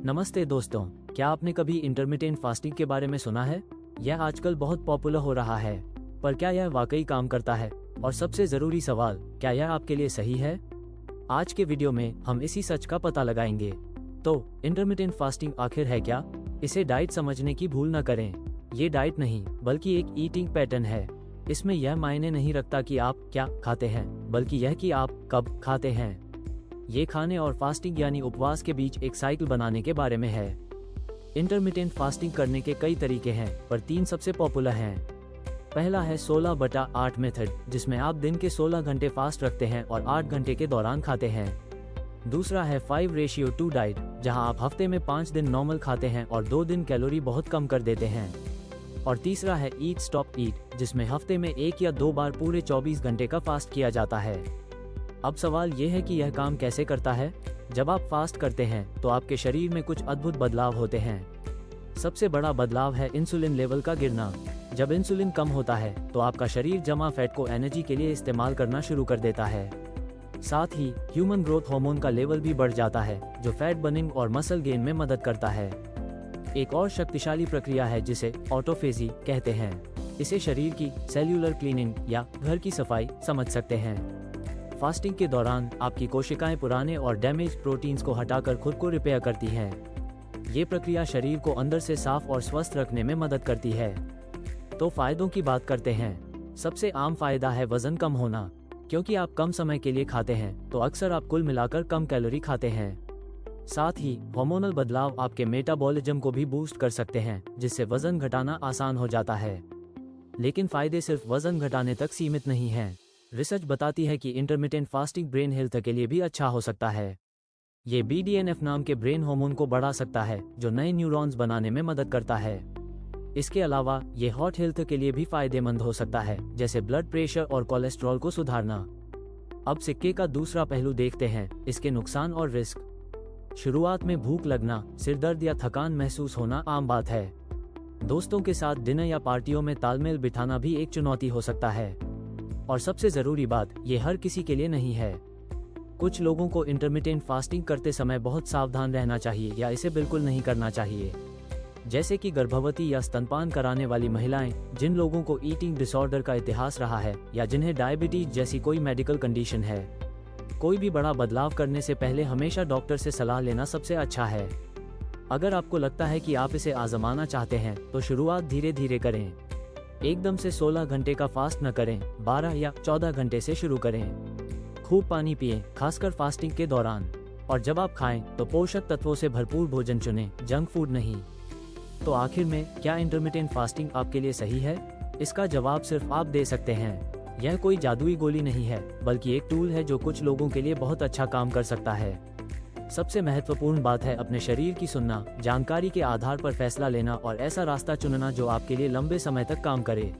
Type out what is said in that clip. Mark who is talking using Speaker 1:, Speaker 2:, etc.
Speaker 1: नमस्ते दोस्तों, क्या आपने कभी इंटरमिटेंट फास्टिंग के बारे में सुना है? यह आजकल बहुत पॉपुलर हो रहा है, पर क्या यह वाकई काम करता है? और सबसे जरूरी सवाल, क्या यह आपके लिए सही है? आज के वीडियो में हम इसी सच का पता लगाएंगे। तो इंटरमिटेंट फास्टिंग आखिर है क्या? इसे डाइट समझने की भूल न करें। ये डाइट नहीं बल्कि एक ईटिंग पैटर्न है। इसमें यह मायने नहीं रखता कि आप क्या खाते हैं, बल्कि यह कि आप कब खाते हैं। ये खाने और फास्टिंग यानी उपवास के बीच एक साइकिल बनाने के बारे में है। इंटरमिटेंट फास्टिंग करने के कई तरीके हैं, पर 3 सबसे पॉपुलर हैं। पहला है 16/8 मेथड, जिसमें आप दिन के 16 घंटे फास्ट रखते हैं और 8 घंटे के दौरान खाते हैं। दूसरा है 5:2 डाइट, जहां आप हफ्ते में 5 दिन नॉर्मल खाते हैं और 2 दिन कैलोरी बहुत कम कर देते हैं। और तीसरा है ईट स्टॉप ईट, जिसमें हफ्ते में 1 या 2 बार पूरे 24 घंटे का फास्ट किया जाता है। अब सवाल यह है कि यह काम कैसे करता है। जब आप फास्ट करते हैं तो आपके शरीर में कुछ अद्भुत बदलाव होते हैं। सबसे बड़ा बदलाव है इंसुलिन लेवल का गिरना। जब इंसुलिन कम होता है तो आपका शरीर जमा फैट को एनर्जी के लिए इस्तेमाल करना शुरू कर देता है। साथ ही ह्यूमन ग्रोथ हार्मोन का लेवल भी बढ़ जाता है, जो फैट बर्निंग और मसल गेन में मदद करता है। एक और शक्तिशाली प्रक्रिया है जिसे ऑटोफेजी कहते हैं। इसे शरीर की सेल्यूलर क्लीनिंग या घर की सफाई समझ सकते हैं। फास्टिंग के दौरान आपकी कोशिकाएं पुराने और डैमेज प्रोटीन्स को हटाकर खुद को रिपेयर करती हैं। ये प्रक्रिया शरीर को अंदर से साफ और स्वस्थ रखने में मदद करती है। तो फायदों की बात करते हैं। सबसे आम फायदा है वजन कम होना। क्योंकि आप कम समय के लिए खाते हैं तो अक्सर आप कुल मिलाकर कम कैलोरी खाते हैं। साथ ही हार्मोनल बदलाव आपके मेटाबॉलिज्म को भी बूस्ट कर सकते हैं, जिससे वजन घटाना आसान हो जाता है। लेकिन फायदे सिर्फ वजन घटाने तक सीमित नहीं हैं। रिसर्च बताती है कि इंटरमिटेंट फास्टिंग ब्रेन हेल्थ के लिए भी अच्छा हो सकता है। ये BDNF नाम के ब्रेन हार्मोन को बढ़ा सकता है, जो नए न्यूरॉन्स बनाने में मदद करता है। इसके अलावा ये हार्ट हेल्थ के लिए भी फायदेमंद हो सकता है, जैसे ब्लड प्रेशर और कोलेस्ट्रॉल को सुधारना। अब सिक्के का दूसरा पहलू देखते हैं, इसके नुकसान और रिस्क। शुरुआत में भूख लगना, सिरदर्द या थकान महसूस होना आम बात है। दोस्तों के साथ डिनर या पार्टियों में तालमेल बिठाना भी एक चुनौती हो सकता है। और सबसे जरूरी बात, ये हर किसी के लिए नहीं है। कुछ लोगों को इंटरमिटेंट फास्टिंग करते समय बहुत सावधान रहना चाहिए या इसे बिल्कुल नहीं करना चाहिए। जैसे कि गर्भवती या स्तनपान कराने वाली महिलाएं, जिन लोगों को ईटिंग डिसऑर्डर का इतिहास रहा है या जिन्हें डायबिटीज जैसी कोई मेडिकल कंडीशन है। कोई भी बड़ा बदलाव करने से पहले हमेशा डॉक्टर से सलाह लेना सबसे अच्छा है। अगर आपको लगता है कि आप इसे आजमाना चाहते हैं तो शुरुआत धीरे धीरे करें। एकदम से 16 घंटे का फास्ट न करें, 12 या 14 घंटे से शुरू करें। खूब पानी पिएं, खासकर फास्टिंग के दौरान। और जब आप खाएं तो पोषक तत्वों से भरपूर भोजन चुनें, जंक फूड नहीं। तो आखिर में, क्या इंटरमिटेंट फास्टिंग आपके लिए सही है? इसका जवाब सिर्फ आप दे सकते हैं। यह कोई जादुई गोली नहीं है, बल्कि एक टूल है जो कुछ लोगों के लिए बहुत अच्छा काम कर सकता है। सबसे महत्वपूर्ण बात है अपने शरीर की सुनना, जानकारी के आधार पर फैसला लेना और ऐसा रास्ता चुनना जो आपके लिए लंबे समय तक काम करे।